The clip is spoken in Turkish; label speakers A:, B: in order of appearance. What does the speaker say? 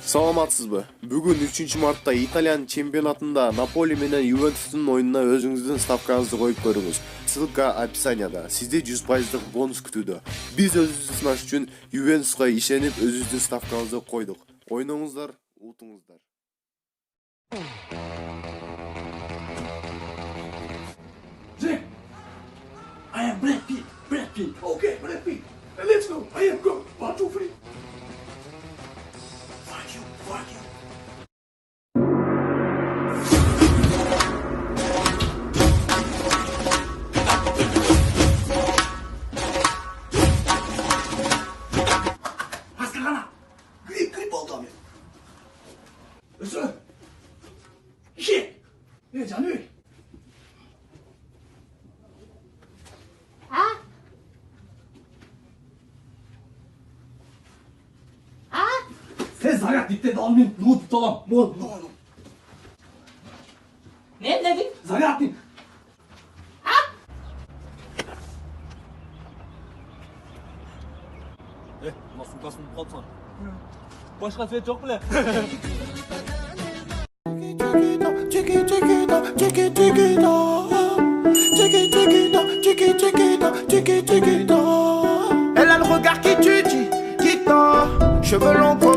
A: Саламатсызбы? Бүгүн 3-мартта Италиян чемпионатында Наполи менен Ювентустун оюнуна өзүңүздүн ставкаңызды коюп көрүңүз. Ссылка описанияда. Сизди 100% бонус күтүүдө. Биз өзүбүздү сынаш үчүн Ювентуска ишенип өзүбүздүн ставкабызды койдук. Ойноңуздар, утуңуздар.
B: Jack, I am Brad Pitt. Brad Pitt. Okay, Brad Pitt. Let's go. I am go. 1, 2, 3. Fuck you. Fuck you. Hastalana. Grip oldu abi. Özür. Shit. Ne canım? Sen zagat dikte de almayın. Nuh tutalım. Mor.
C: Ne dedin?
B: Zagat dik.
D: Nasıl kasım kalsan? Başka set yok bile.
E: Elle a le regard qui tue, qui tord. Cheveux longs.